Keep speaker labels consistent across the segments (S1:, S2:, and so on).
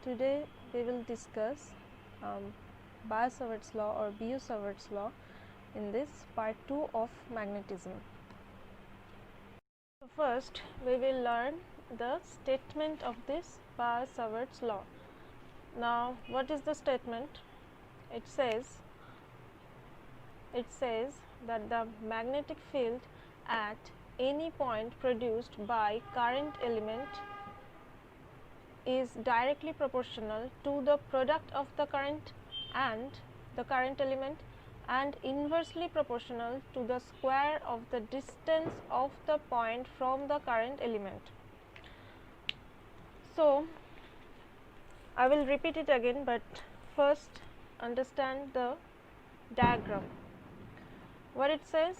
S1: Today we will discuss Biot-Savart's law or Biot-Savart's law in this part 2 of magnetism. So first we will learn the statement of this Biot-Savart's law. Now what is the statement? It says that the magnetic field at any point produced by current element is directly proportional to the product of the current and the current element and inversely proportional to the square of the distance of the point from the current element. So, I will repeat it again, but first understand the diagram. What it says,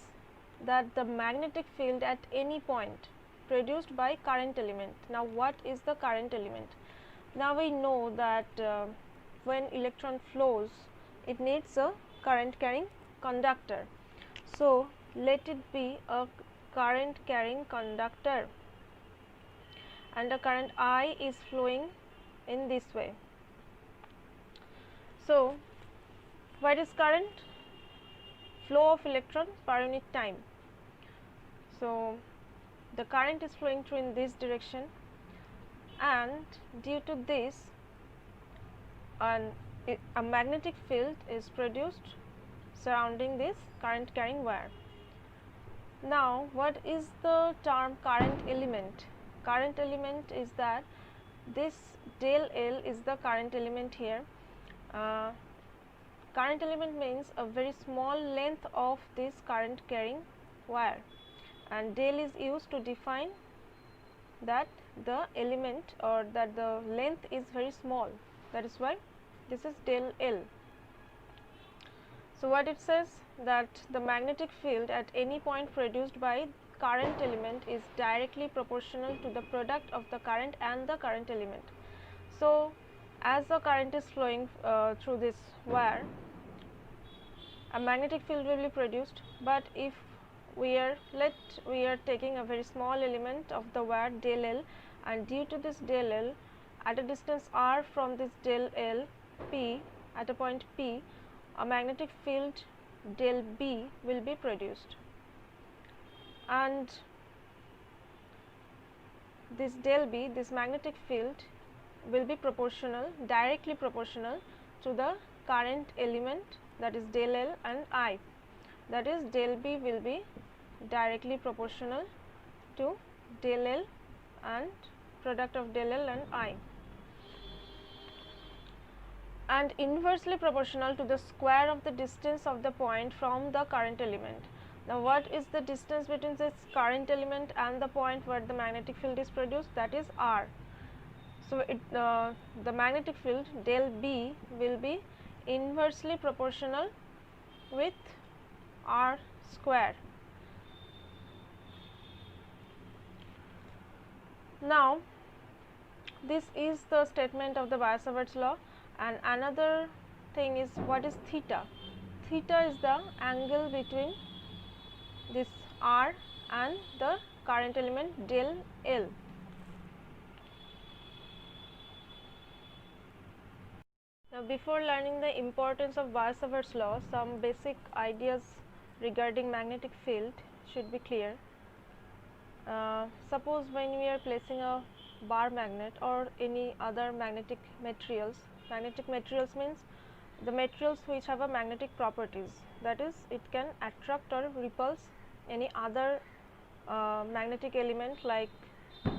S1: that the magnetic field at any point produced by current element. Now what is the current element? Now we know that when electron flows, it needs a current carrying conductor. So let it be a current carrying conductor, and the current I is flowing in this way. So what is current? Flow of electrons per unit time. So the current is flowing through in this direction, and due to this a magnetic field is produced surrounding this current carrying wire. Now what is the term current element? Current element is that this del L is the current element here. Current element means a very small length of this current carrying wire, and del is used to define that the element or that the length is very small. That is why this is del L. So what it says, that the magnetic field at any point produced by current element is directly proportional to the product of the current and the current element. So as the current is flowing through this wire, a magnetic field will be produced, but if we are taking a very small element of the wire del L, and due to this del L at a distance r from this del L P, at a point P, a magnetic field del B will be produced, and this del B, this magnetic field, will be directly proportional to the current element, that is del L and I. That is, del B will be directly proportional to del L and product of del L and I, and inversely proportional to the square of the distance of the point from the current element. Now what is the distance between this current element and the point where the magnetic field is produced? That is r. So the magnetic field del B will be inversely proportional with r square. Now this is the statement of the Biot-Savart's law, and another thing is, what is theta? Theta is the angle between this r and the current element del L. Now before learning the importance of Biot-Savart's law, some basic ideas regarding magnetic field should be clear. Suppose when we are placing a bar magnet or any other magnetic materials means the materials which have a magnetic properties, that is, it can attract or repulse any other magnetic element like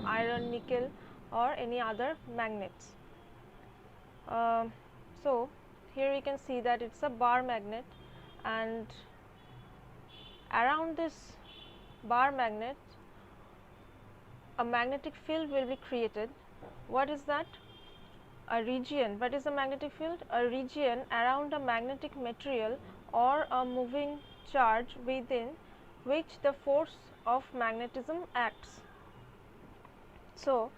S1: iron, nickel, or any other magnets. So here we can see that it's a bar magnet, and around this bar magnet a magnetic field will be created. What is that? A region. What is a magnetic field? A region around a magnetic material or a moving charge within which the force of magnetism acts. So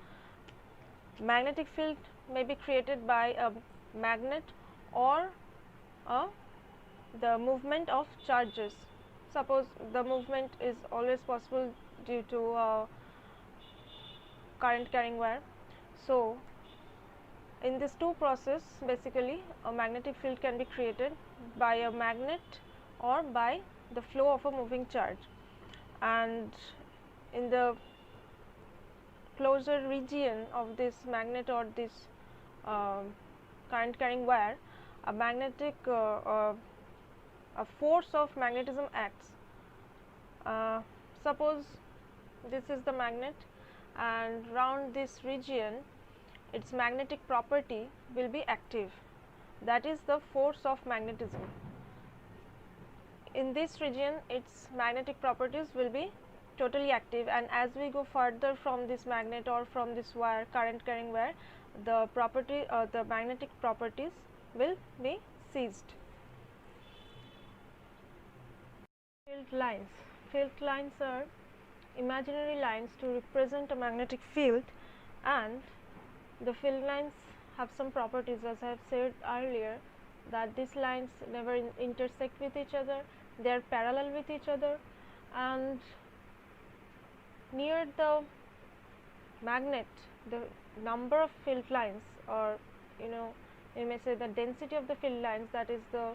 S1: magnetic field may be created by a magnet or the movement of charges. Suppose the movement is always possible due to current carrying wire. So in these two process, basically a magnetic field can be created by a magnet or by the flow of a moving charge, and in the closer region of this magnet or this current carrying wire, a magnetic a force of magnetism acts. Suppose this is the magnet, and round this region its magnetic property will be active, that is the force of magnetism. In this region its magnetic properties will be totally active, and as we go further from this magnet or from this wire, current carrying wire, the property the magnetic properties will be ceased. Field lines. Field lines are imaginary lines to represent a magnetic field, and the field lines have some properties, as I have said earlier, that these lines never intersect with each other, they are parallel with each other, and near the magnet the number of field lines, or you may say the density of the field lines, that is the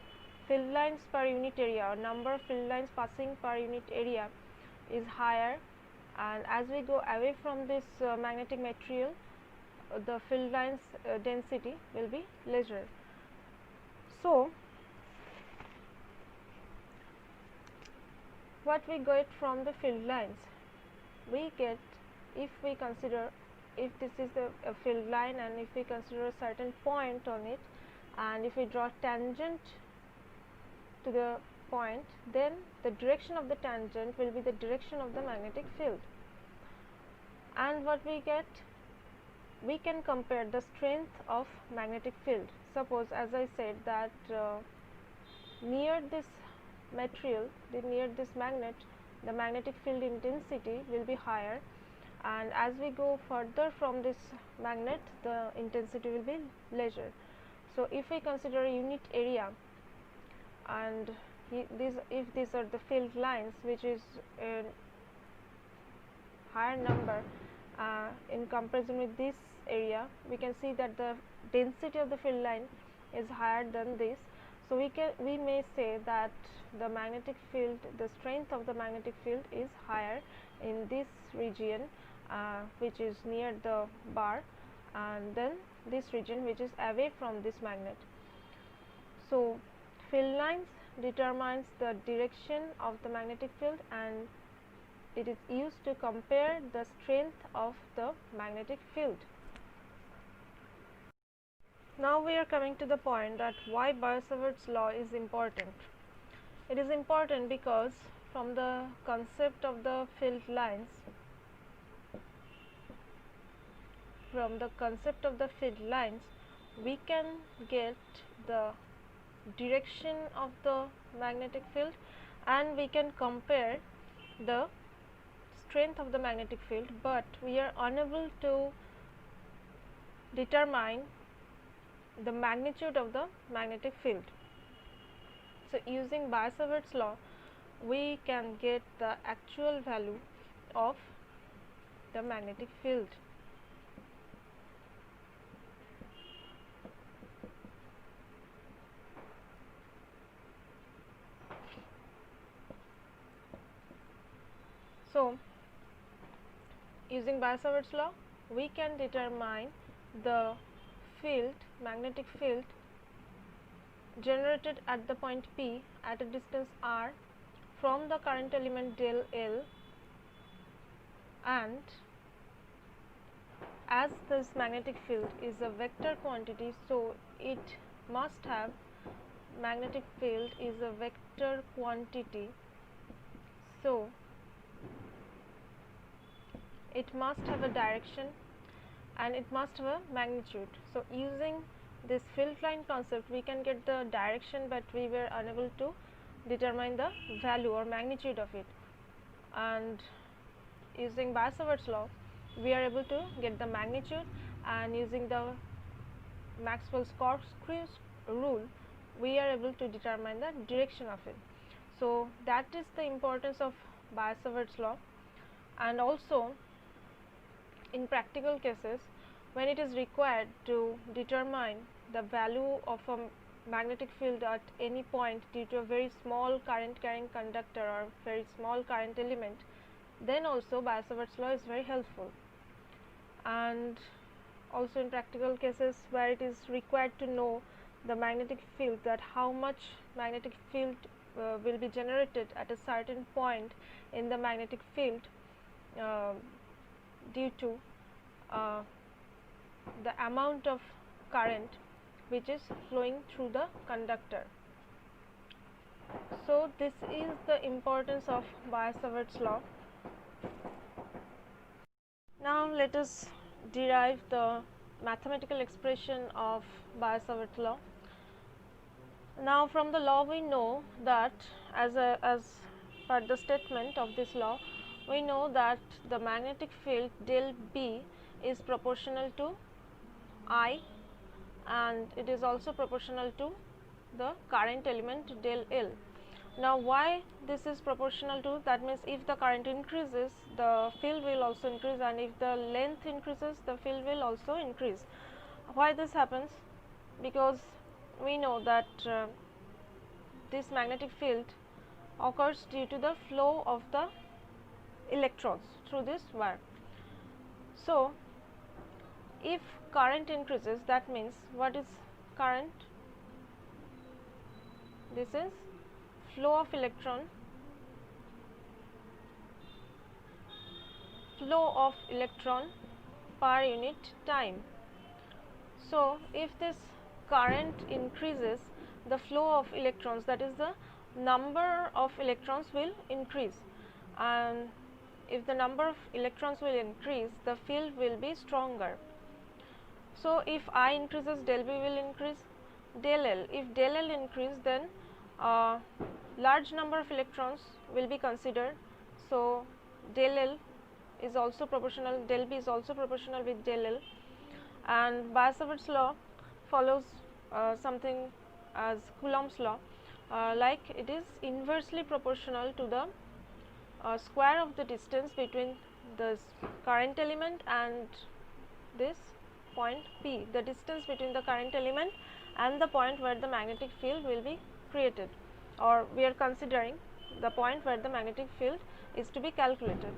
S1: field lines per unit area or number of field lines passing per unit area, is higher, and as we go away from this magnetic material, the field lines density will be lesser. So, what we get from the field lines? We get, if we consider, if this is a field line and if we consider a certain point on it, and if we draw tangent to the point, then the direction of the tangent will be the direction of the magnetic field. And what we get? We can compare the strength of magnetic field. Suppose, as I said, that near this material, near this magnet, the magnetic field intensity will be higher, and as we go further from this magnet, the intensity will be lesser. So, if we consider a unit area, and if these are the field lines, which is a higher number in comparison with this area, we can see that the density of the field line is higher than this. So, we may say that the magnetic field, the strength of the magnetic field is higher in this region, which is near the bar, and then this region which is away from this magnet. So, field lines determines the direction of the magnetic field, and it is used to compare the strength of the magnetic field. Now we are coming to the point that why Biot-Savart's law is important. It is important because from the concept of the field lines, we can get the direction of the magnetic field, and we can compare the strength of the magnetic field, but we are unable to determine the magnitude of the magnetic field. So, using Biot-Savart's law, we can get the actual value of the magnetic field. So, using Biot-Savart's law, we can determine the magnetic field generated at the point P at a distance r from the current element del L, and as this magnetic field is a vector quantity, so it must have, magnetic field is a vector quantity, so it must have a direction and it must have a magnitude. So, using this field line concept, we can get the direction, but we were unable to determine the value or magnitude of it, and using Biot-Savart's law, we are able to get the magnitude, and using the Maxwell's corkscrew rule, we are able to determine the direction of it. So, that is the importance of Biot-Savart's law. And also in practical cases, when it is required to determine the value of a magnetic field at any point due to a very small current carrying conductor or very small current element, then also Biot-Savart's law is very helpful. And also in practical cases where it is required to know the magnetic field, that how much magnetic field will be generated at a certain point in the magnetic field due to the amount of current which is flowing through the conductor. So, this is the importance of Biot-Savart's law. Now, let us derive the mathematical expression of Biot-Savart's law. Now, from the law we know that as per the statement of this law, we know that the magnetic field del B is proportional to I, and it is also proportional to the current element del L. Now, why this is proportional to? That means if the current increases, the field will also increase, and if the length increases, the field will also increase. Why this happens? Because we know that this magnetic field occurs due to the flow of the electrons through this wire. So, if current increases, that means what is current? This is flow of electron per unit time. So, if this current increases, the flow of electrons, that is the number of electrons will increase, and if the number of electrons will increase, the field will be stronger. So, if I increases, del B will increase, del L. If del L increase, then large number of electrons will be considered. So, del L is also proportional, del B is also proportional with del L, and Biot-Savart's law follows something as Coulomb's law, like it is inversely proportional to the square of the distance between the current element and this point P, the distance between the current element and the point where the magnetic field will be created, or we are considering the point where the magnetic field is to be calculated.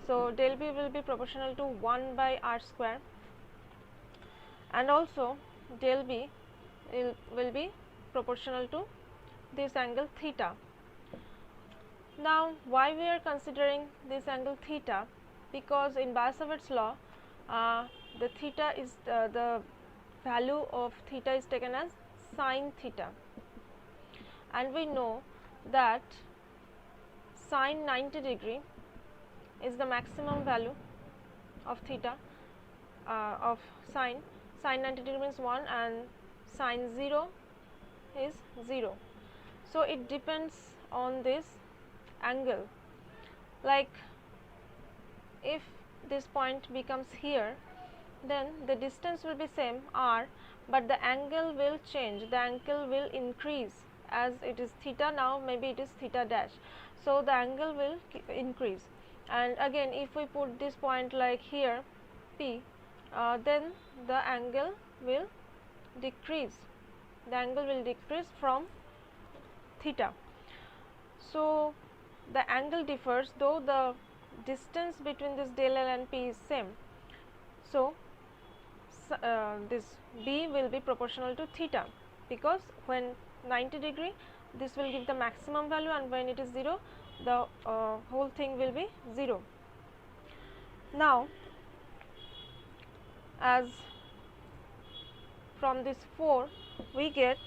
S1: So, del B will be proportional to 1 by r square, and also del B will be proportional to this angle theta. Now, why we are considering this angle theta? Because in Biot-Savart's law, the theta is the value of theta is taken as sin theta, and we know that sin 90 degree is the maximum value of theta of sin 90 degree means 1, and sin 0 is 0. So, it depends on this angle, like if this point becomes here, then the distance will be same r, but the angle will change, the angle will increase, as it is theta now, maybe it is theta dash. So, the angle will increase, and again if we put this point like here P, then the angle will decrease, from theta. So, the angle differs, though the distance between this del L and P is same. So, this B will be proportional to theta, because when 90 degree, this will give the maximum value, and when it is 0, the whole thing will be 0. Now, as from this 4 we get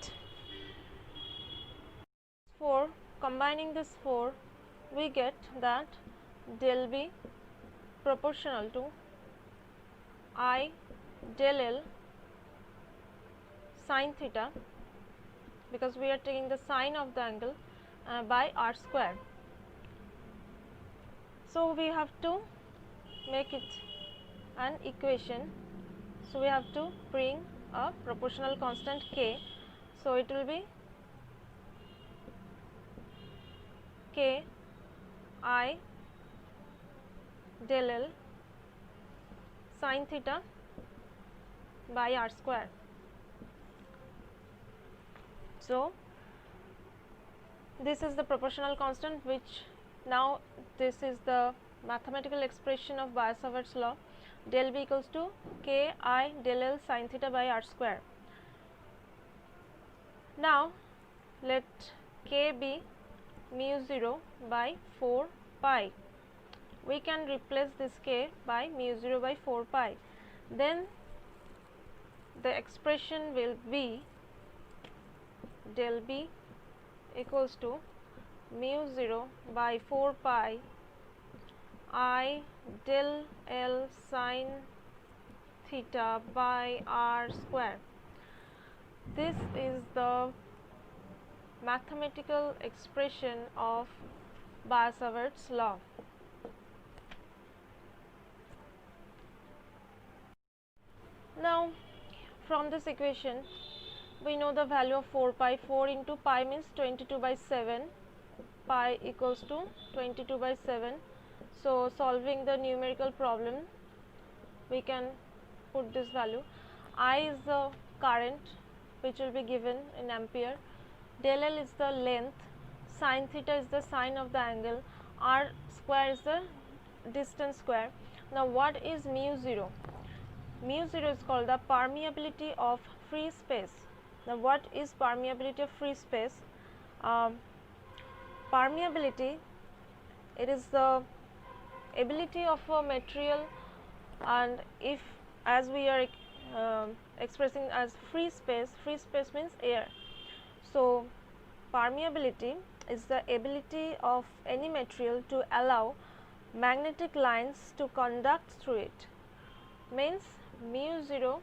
S1: 4, combining this 4 we get that del B proportional to I del L sin theta, because we are taking the sine of the angle, by r square. So, we have to make it an equation. So, we have to bring a proportional constant k. So, it will be k I del L sin theta by r square. So, this is the proportional constant, which now this is the mathematical expression of Biot-Savart's law, del B equals to k I del L sin theta by r square. Now, let k be mu 0 by 4 pi. We can replace this k by mu 0 by 4 pi. Then the expression will be del B equals to mu 0 by 4 pi I del L sin theta by r square. This is the mathematical expression of Biot-Savart's law. Now, from this equation, we know the value of 4 pi. 4 into pi means 22 by 7. Pi equals to 22 by 7. So, solving the numerical problem, we can put this value. I is the current which will be given in ampere. Del L is the length. Sin theta is the sine of the angle. R square is the distance square. Now, what is mu 0? Mu 0 is called the permeability of free space. Now, what is permeability of free space? Permeability, it is the ability of a material, and if as we are expressing as free space means air. So, permeability is the ability of any material to allow magnetic lines to conduct through it. Means mu 0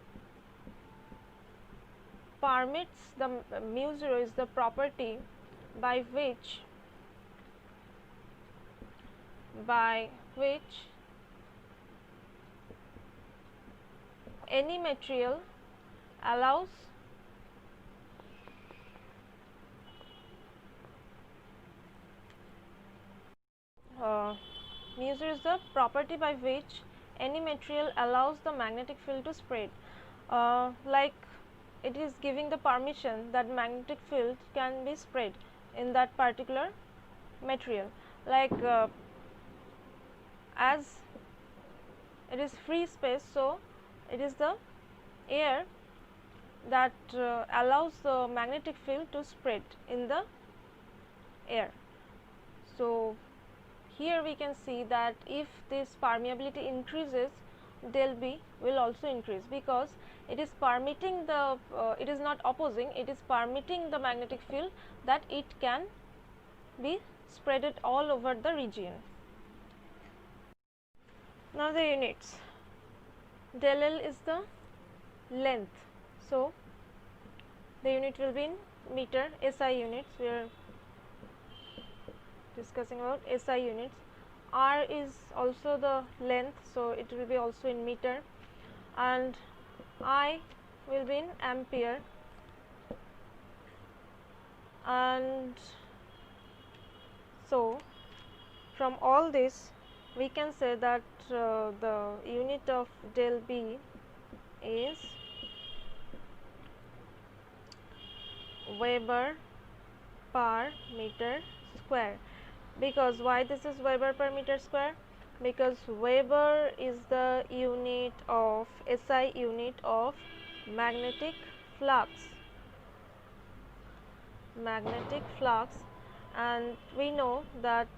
S1: permits the mu 0 is the property by which any material allows mu 0 is the property by which any material allows the magnetic field to spread. Like it is giving the permission that magnetic field can be spread in that particular material. Like as it is free space, so it is the air that allows the magnetic field to spread in the air. So, here we can see that if this permeability increases, del B will also increase, because it is permitting the it is not opposing, it is permitting the magnetic field that it can be spreaded all over the region. Now, the units. Del L is the length, so the unit will be in meter. SI units, we are discussing about SI units. R is also the length, so it will be also in meter, and I will be in ampere, and so from all this we can say that the unit of del B is Weber per meter square. Because why this is Weber per meter square? Because Weber is the unit of SI unit of magnetic flux. And we know that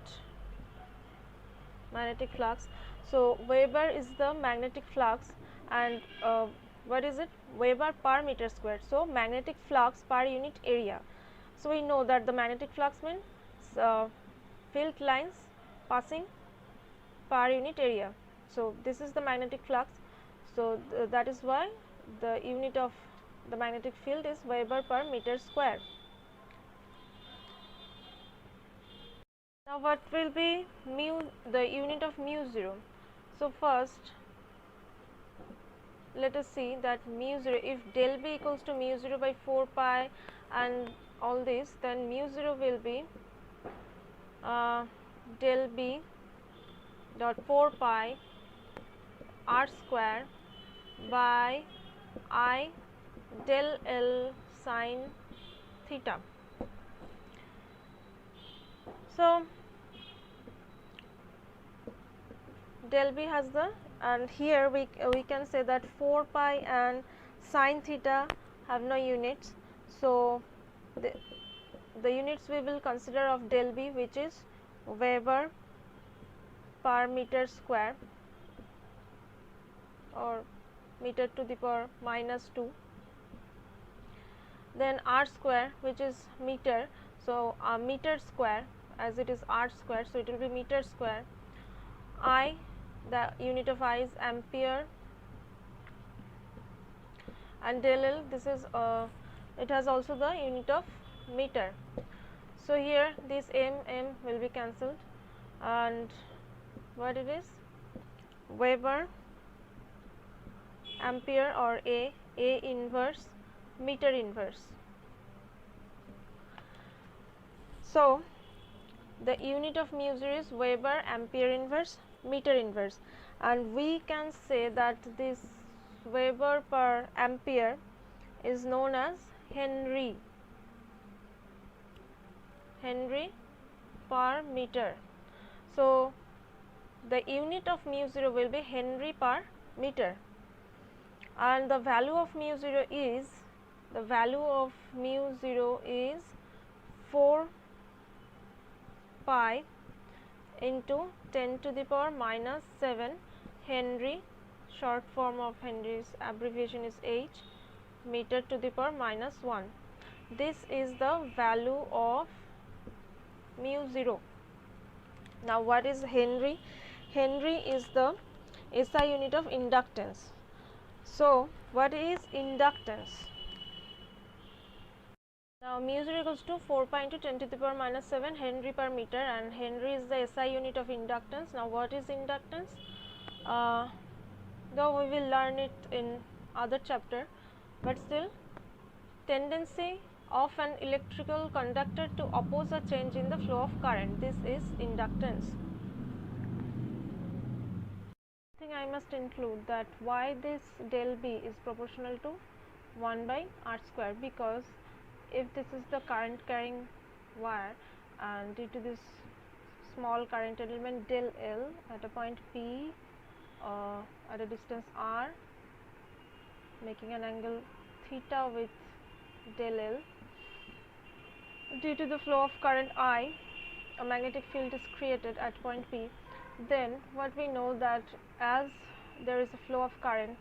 S1: magnetic flux. So, Weber is the magnetic flux, and what is it? Weber per meter square. So, magnetic flux per unit area. So, we know that the magnetic flux means field lines passing per unit area. So, this is the magnetic flux. So, that is why the unit of the magnetic field is Weber per meter square. Now, what will be the unit of mu 0? So, first let us see that mu 0, if del B equals to mu 0 by 4 pi and all this, then mu 0 will be del B dot 4 pi r square by I del L sine theta. So del B has the, and here we can say that 4 pi and sine theta have no units. So the units we will consider of del B, which is Weber per meter square or meter to the power -2, then r square, which is meter. So meter square, as it is r square, so it will be meter square. I, the unit of I is ampere, and del L, this is it has also the unit of meter. So here this m will be cancelled, and what it is, Weber ampere, or A inverse meter inverse. So the unit of mu 0 is Weber ampere inverse meter inverse, and we can say that this Weber per ampere is known as Henry per meter. So the unit of mu 0 will be Henry per meter, and the value of mu 0 is, 4 pi into 10 to the power -7 Henry, short form of Henry's abbreviation is H, meter to the power -1. This is the value of mu 0. Now what is Henry? Henry is the SI unit of inductance. So what is inductance? Now mu 0 equals to 4 pi into 10 to the power -7 Henry per meter, and Henry is the SI unit of inductance. Now what is inductance? Though we will learn it in other chapter, but still, tendency of an electrical conductor to oppose a change in the flow of current. This is inductance. I think I must include that why this del B is proportional to 1 by r square, because if this is the current carrying wire, and due to this small current element del L at a point P at a distance r, making an angle theta with del L, due to the flow of current I, a magnetic field is created at point P. Then what we know, that as there is a flow of current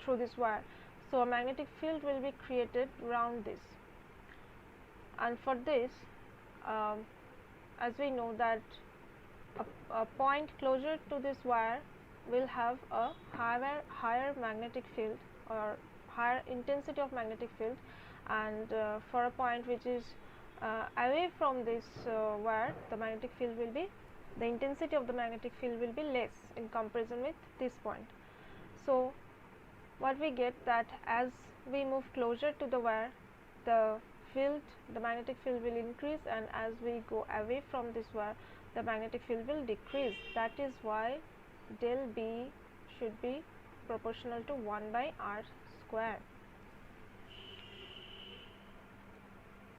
S1: through this wire, so a magnetic field will be created around this, and for this, as we know that a point closer to this wire will have a higher magnetic field, or higher intensity of magnetic field, and for a point which is away from this wire, the magnetic field will be, the intensity of the magnetic field will be less in comparison with this point. So what we get, that as we move closer to the wire, the magnetic field will increase, and as we go away from this wire, the magnetic field will decrease. That is why del B should be proportional to 1 by r square.